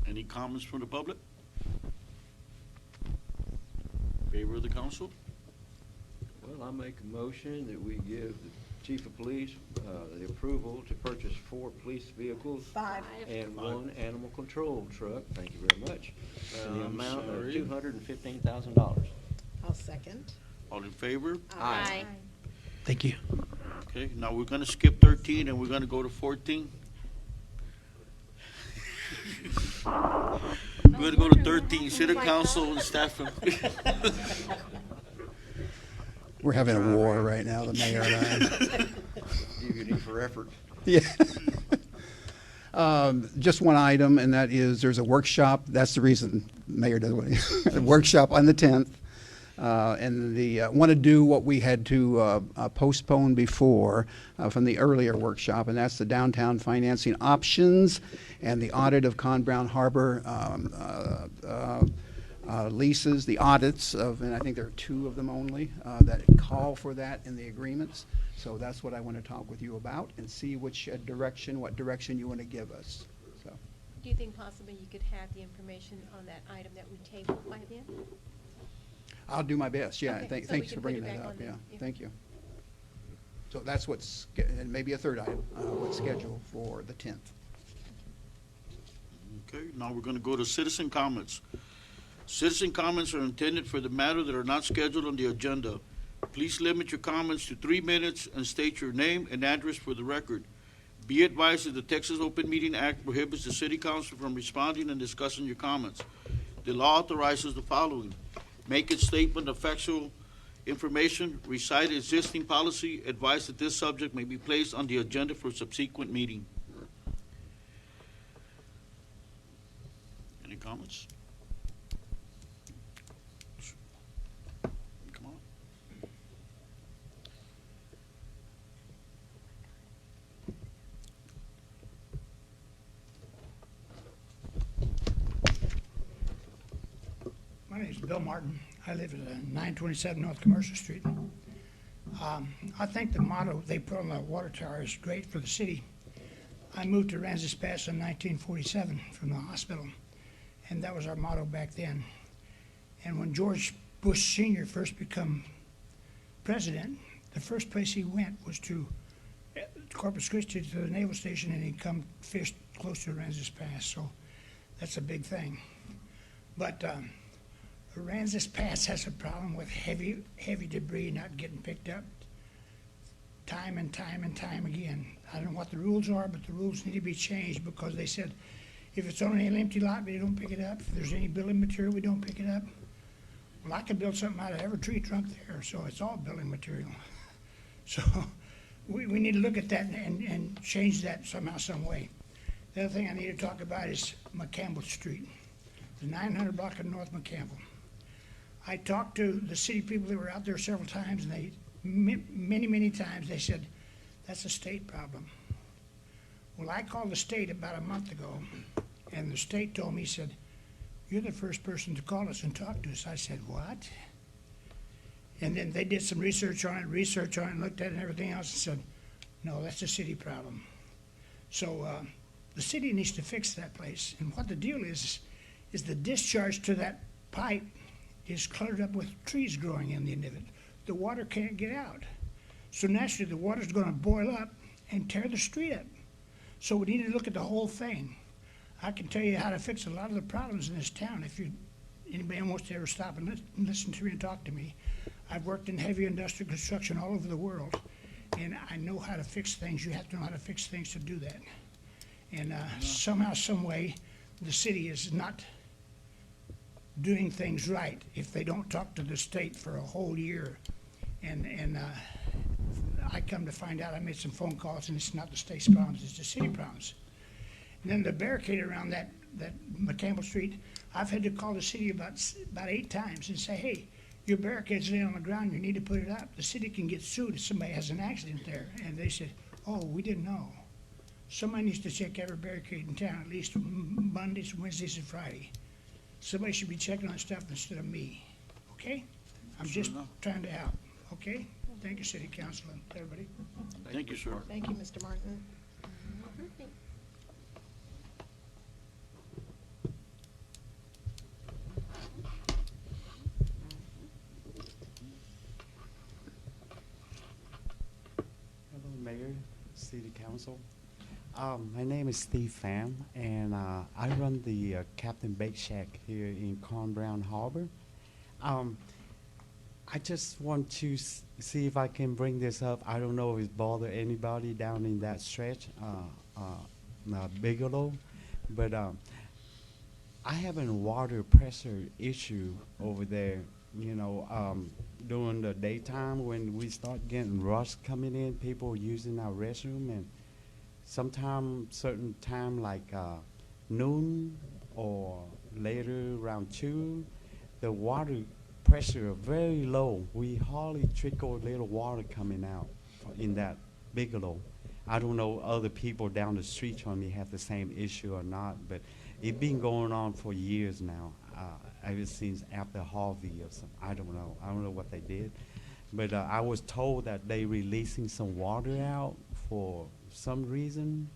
Any comments from the public? Favor of the council? Well, I make a motion that we give the chief of police the approval to purchase 4 police vehicles 5. and 1 animal control truck. Thank you very much. In the I'm amount of sorry. $215,000. I'll second. All in favor? Aye. Thank you. Okay, now we're gonna skip 13 and we're gonna go to 14. We're gonna go to 13, city council and staff. We're having a war right now, the mayor and I. Give you an E for effort. Yeah. Just one item, and that is there's a workshop. That's the reason Mayor does what a workshop on the 10th. And the want to do what we had to postpone before from the earlier workshop, and that's the downtown financing options and the audit of Con Brown Harbor leases, the audits of, and I think there are 2 of them only that call for that in the agreements. So that's what I want to talk with you about and see what direction you want to give us. So Do you think possibly you could have the information on that item that we tabled by then? I'll do my best. Yeah, Okay, so we thanks for can put bringing it that back up. on the- Yeah, yeah. thank you. So that's and maybe a third item, what's scheduled for the 10th. Okay, now we're gonna go to citizen comments. Citizen comments are intended for the matter that are not scheduled on the agenda. Please limit your comments to 3 minutes and state your name and address for the record. Be advised that the Texas Open Meeting Act prohibits the city council from responding and discussing your comments. The law authorizes the following: make a statement of factual information, recite existing policy, advise that this subject may be placed on the agenda for subsequent meeting. Any comments? Come on. My name is Bill Martin. I live at 927 North Commercial Street. I think the motto they put on the water tower is great for the city. I moved to Aransas Pass in 1947 from the hospital, and that was our motto back then. And when George Bush Sr. first became president, the first place he went was to Corpus Christi to the naval station, and he'd come fish close to Aransas Pass. So that's a big thing. But Aransas Pass has a problem with heavy debris not getting picked up time and time and time again. I don't know what the rules are, but the rules need to be changed because they said if it's on an empty lot, we don't pick it up. If there's any building material, we don't pick it up. Well, I could build something out of every tree trunk there, so it's all building material. So we need to look at that and change that somehow, some way. The other thing I need to talk about is McCampbell Street, the 900 block of North McCampbell. I talked to the city people that were out there several times, and they, many times, they said, that's a state problem. Well, I called the state about a month ago, and the state told me, said, you're the first person to call us and talk to us. I said, what? And then they did some research on it, looked at it and everything else, and said, no, that's a city problem. So the city needs to fix that place. And what the deal is the discharge to that pipe is cluttered up with trees growing in the end of it. The water can't get out. So naturally, the water's gonna boil up and tear the street up. So we need to look at the whole thing. I can tell you how to fix a lot of the problems in this town if anybody wants to ever stop and listen to me and talk to me. I've worked in heavy industrial construction all over the world, and I know how to fix things. You have to know how to fix things to do that. And somehow, some way, the city is not doing things right if they don't talk to the state for a whole year. And I come to find out, I made some phone calls, and it's not the state's problems, it's the city problems. And then the barricade around that McCampbell Street, I've had to call the city about 8 times and say, hey, your barricade's laying on the ground, you need to put it up. The city can get sued if somebody has an accident there. And they said, oh, we didn't know. Somebody needs to check every barricade in town, at least Mondays, Wednesdays, and Friday. Somebody should be checking on stuff instead of me, okay? I'm just trying to help, okay? Thank you, City Council and everybody. Thank you, sir. Thank you, Mr. Martin. Hello, Mayor, City Council. My name is Steve Pham, and I run the Captain Bake Shack here in Con Brown Harbor. I just want to see if I can bring this up. I don't know if it bothers anybody down in that stretch, Bigelow, but I have a water pressure issue over there. You know, during the daytime when we start getting rush coming in, people using our restroom, and sometime certain time like noon or later around 2, the water pressure very low. We hardly trickle a little water coming out in that Bigelow. I don't know other people down the street from me have the same issue or not, but it's been going on for years now. Ever since after Harvey or something. I don't know what they did. But I was told that they releasing some water out for some reason.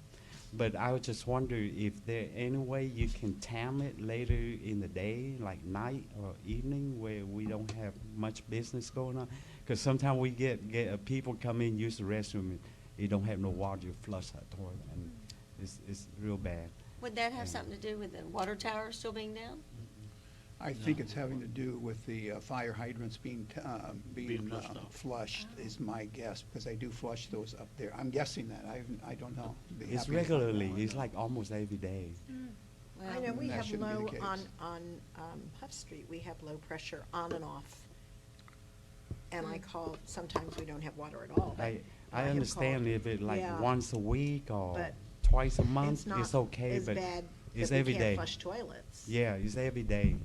But I was just wondering if there any way you can time it later in the day, like night or evening, where we don't have much business going on. Because sometimes we get people come in, use the restroom, and you don't have no water to flush that toilet, and it's real bad. Would that have something to do with the water tower still being down? I think it's having to do with the fire hydrants being flushed out. flushed, is my guess, because they do flush those up there. I'm guessing that. I don't know. Be It's happy to regularly. find out. It's like almost every day. I know we That have shouldn't be the low case. on Huff Street, we have low pressure on and off. And I call, sometimes we don't have water at all. but I have understand called- if it like Yeah. once a week or But twice a month, not it's okay, as but bad It's That we every can't day. flush toilets. Yeah, it's every day.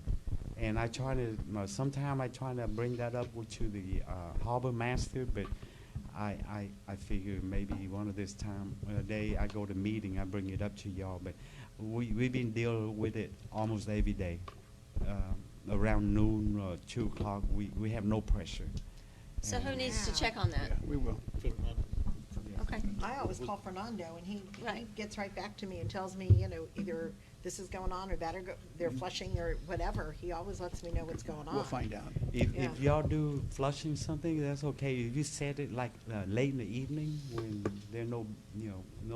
And I try to, sometime I try to bring that up to the harbor master, but I figure maybe one of this time, day I go to meeting, I bring it up to y'all. But we've been dealing with it almost every day. Around noon, 2 o'clock, we have no pressure. So who needs to Yeah. check on that? We will. Okay. I always call Fernando, and he Right. gets right back to me and tells me, either this is going on or that, or they're flushing or whatever. He always lets me know what's going on. We'll find out. If Yeah. y'all do flushing something, that's okay. If you set it like late in the evening when there's no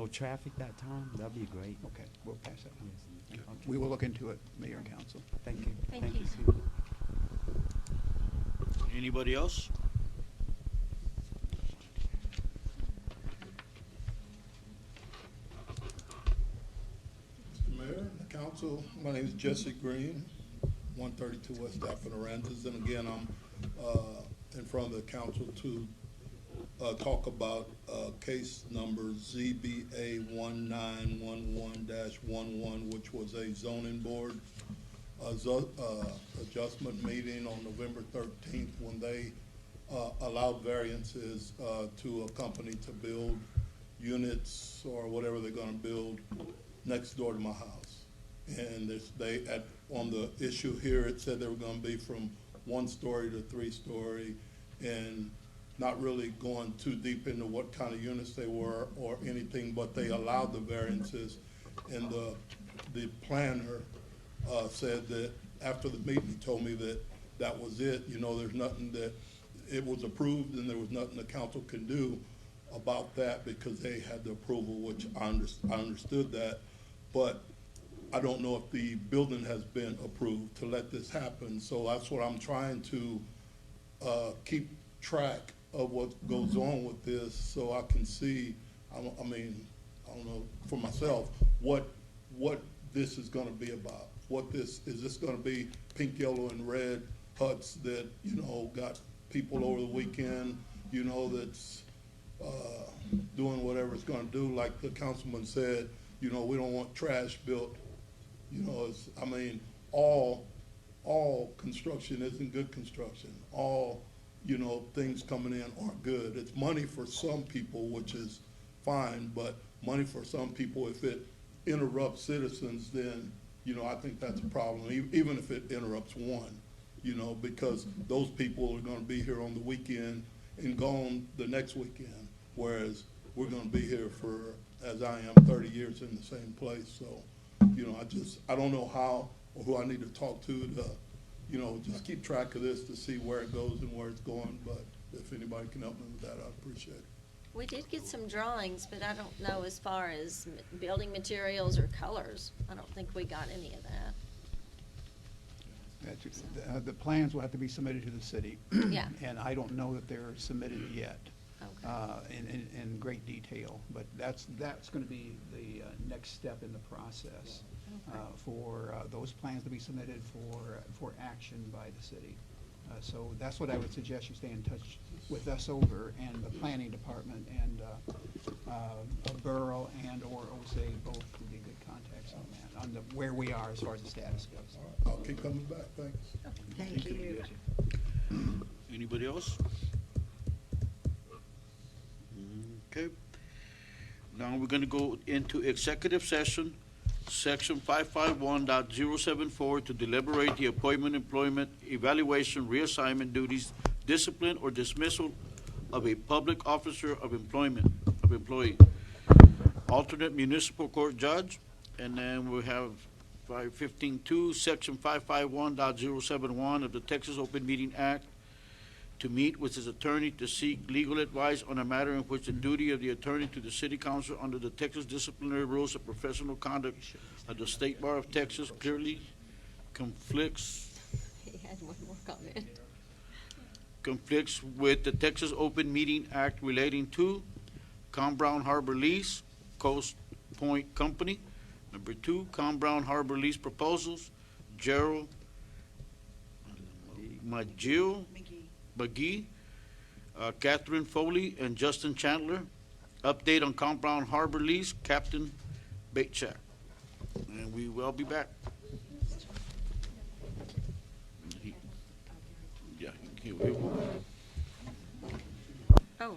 traffic that time, that'd be great. Okay, we'll pass that on. Yes. Okay. We will look into it, Mayor and Council. Thank you. Thank you. Steve. Anybody else? Mayor, and the council, my name is Jesse Green, 132 West Stafford Aransas, and again, I'm in front of the council to talk about case number ZBA 1911-11, which was a zoning board adjustment meeting on November 13th when they allowed variances to a company to build units or whatever they're gonna build next door to my house. And on the issue here, it said they were gonna be from 1-story to 3-story, and not really going too deep into what kind of units they were or anything, but they allowed the variances. And the planner said that after the meeting, he told me that that was it. There's nothing that, it was approved and there was nothing the council can do about that because they had the approval, which I understood that. But I don't know if the building has been approved to let this happen. So that's what I'm trying to keep track of what goes on with this so I can see, I don't know, for myself, what this is gonna be about. Is this gonna be pink, yellow, and red huts that, got people over the weekend, that's doing whatever it's gonna do, like the councilman said, we don't want trash built. All construction isn't good construction. All, things coming in aren't good. It's money for some people, which is fine, but money for some people, if it interrupts citizens, then, I think that's a problem, even if it interrupts one, because those people are gonna be here on the weekend and gone the next weekend, whereas we're gonna be here for, as I am, 30 years in the same place. So, I don't know how or who I need to talk to just keep track of this to see where it goes and where it's going. But if anybody can help me with that, I'd appreciate it. We did get some drawings, but I don't know as far as building materials or colors. I don't think we got any of that. The plans will have to be submitted to the city. Yeah. And I don't know that they're submitted yet Okay. in great detail. But that's going to be the next step in the process for those plans to be submitted for action by the city. So that's what I would suggest you stay in touch with us over, and the planning department and Borough and/or OSA both would be good contacts on that, on where we are as far as the status goes. I'll keep coming back. Thanks. Thank you. Anybody else? Okay. Now we're gonna go into executive session, section 551.074, to deliberate the appointment, employment, evaluation, reassignment duties, discipline, or dismissal of a public officer of employee, alternate municipal court judge, and then we have 515.2, section 551.071 of the Texas Open Meeting Act, to meet with his attorney to seek legal advice on a matter in which the duty of the attorney to the city council under the Texas Disciplinary Rules of Professional Conduct of the State Bar of Texas clearly conflicts He had one more comment. with the Texas Open Meeting Act relating to Com Brown Harbor Lease, Coast Point Company. Number 2, Com Brown Harbor Lease Proposals, Gerald McGee, Catherine Foley, and Justin Chandler. Update on Com Brown Harbor Lease, Captain Baitchak. and we will be back. Yeah, he will. Oh.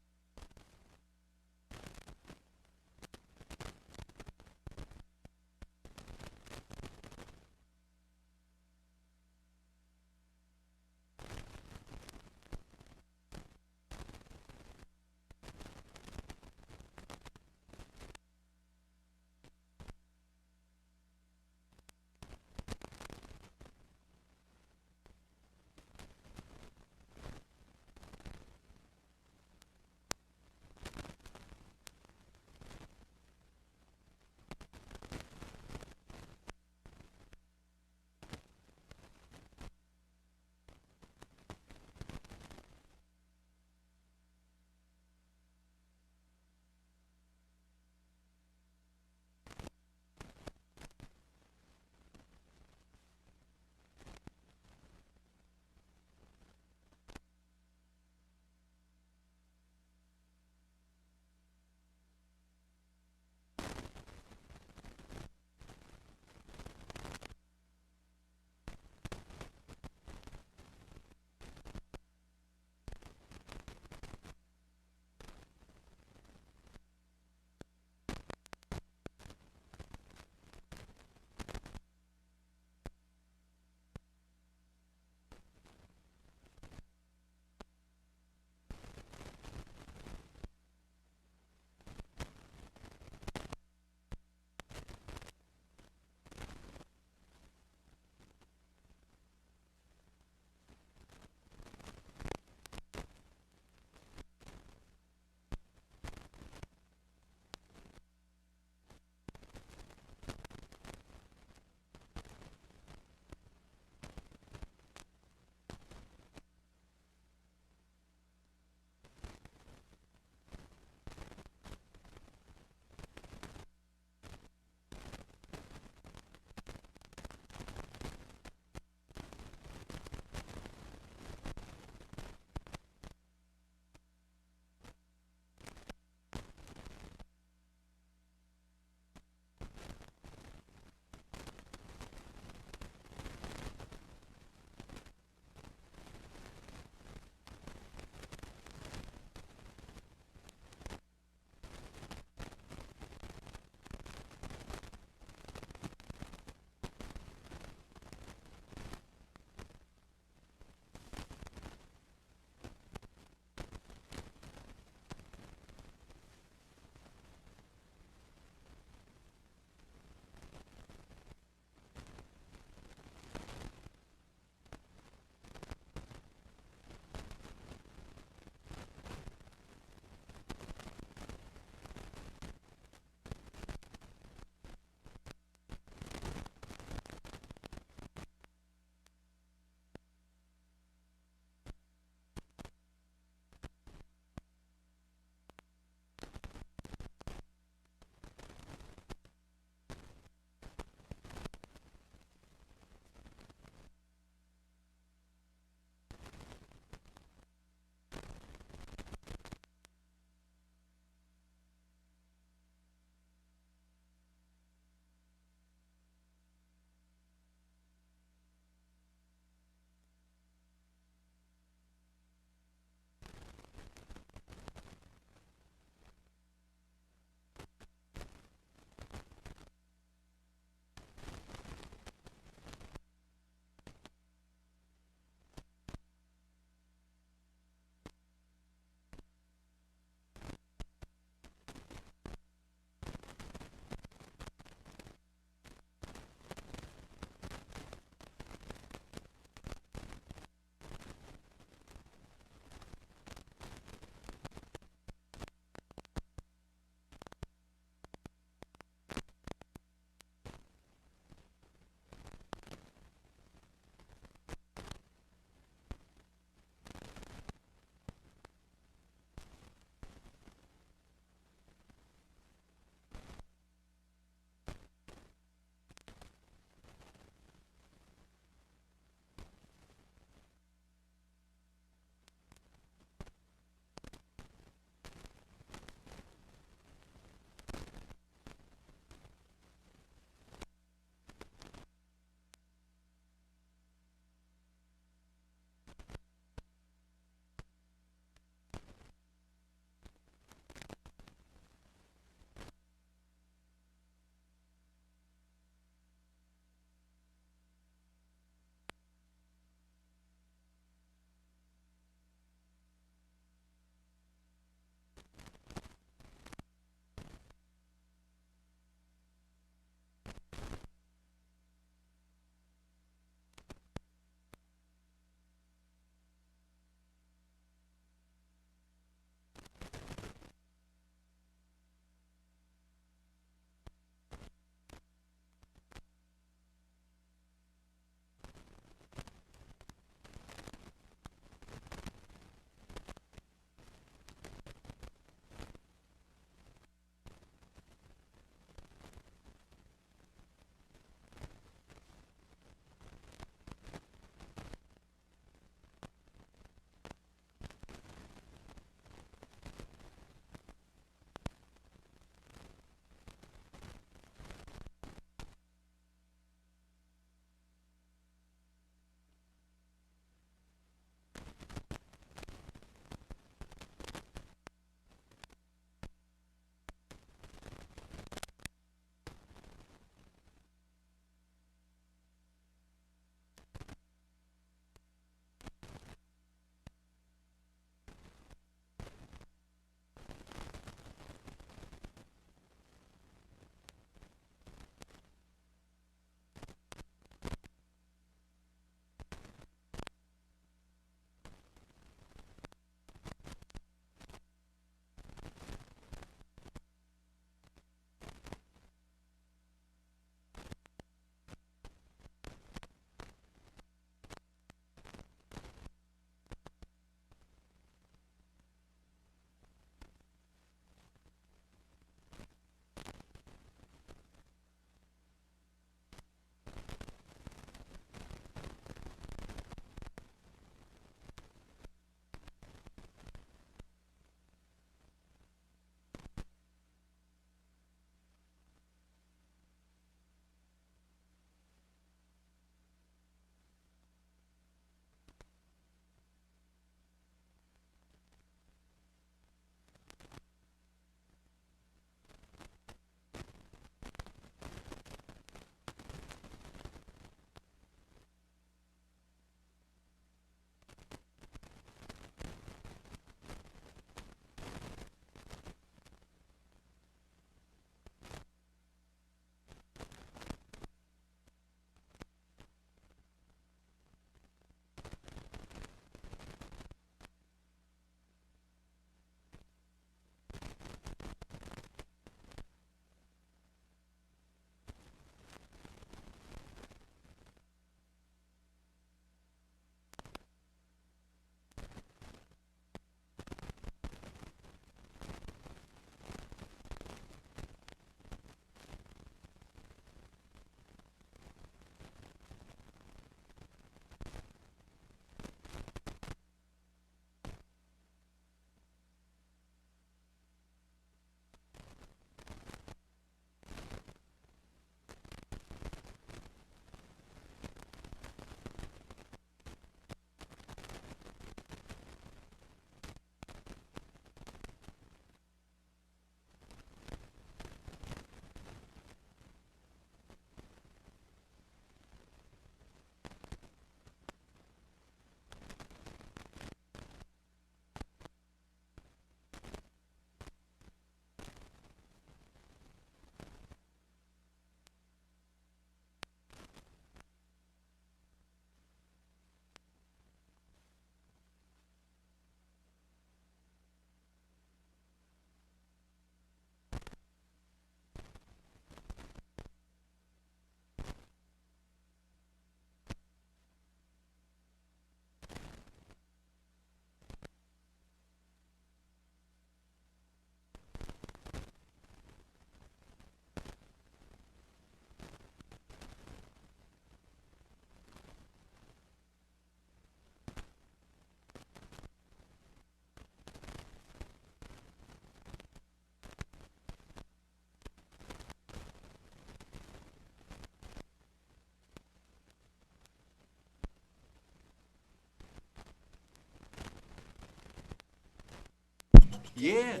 Yes,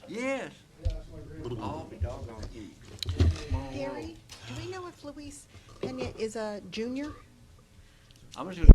yes. All the doggone heat. Gary, do we know if Luis Pena is a junior? I'm just gonna.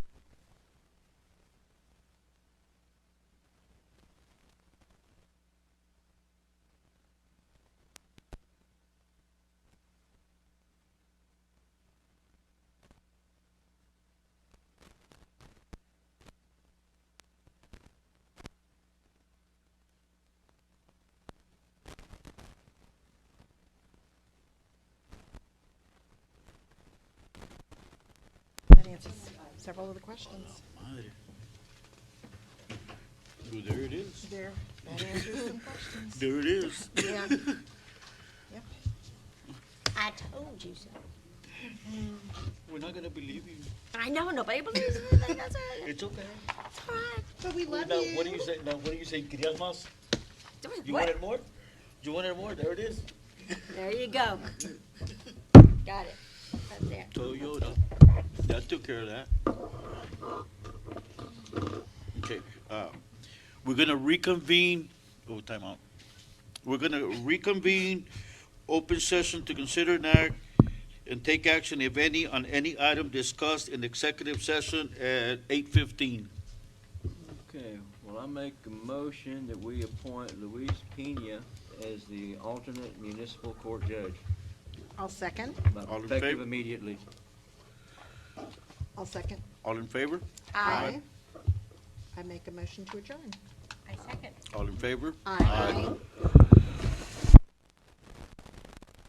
That answers several of the questions. Madre. Well, there it is. There, that answers some questions. There it is. Yeah. Yep. I told you so. We're not gonna believe you. I know, nobody believes anything I say. It's okay. It's all right. But we love Now, you. what do you say? Now, what do you say? ¿Querías más? You What? wanted more? You wanted more? There it is. There you go. Got it. That's it. Toyota. That took care of that. Okay, we're gonna reconvene, time out. We're gonna reconvene open session to consider and act and take action, if any, on any item discussed in executive session at 8:15. Okay, well, I make a motion that we appoint Luis Pena as the alternate municipal court judge. I'll second. All in Effective favor? immediately. I'll second. All in favor? Aye. I make a motion to adjourn. I second. All in favor? Aye.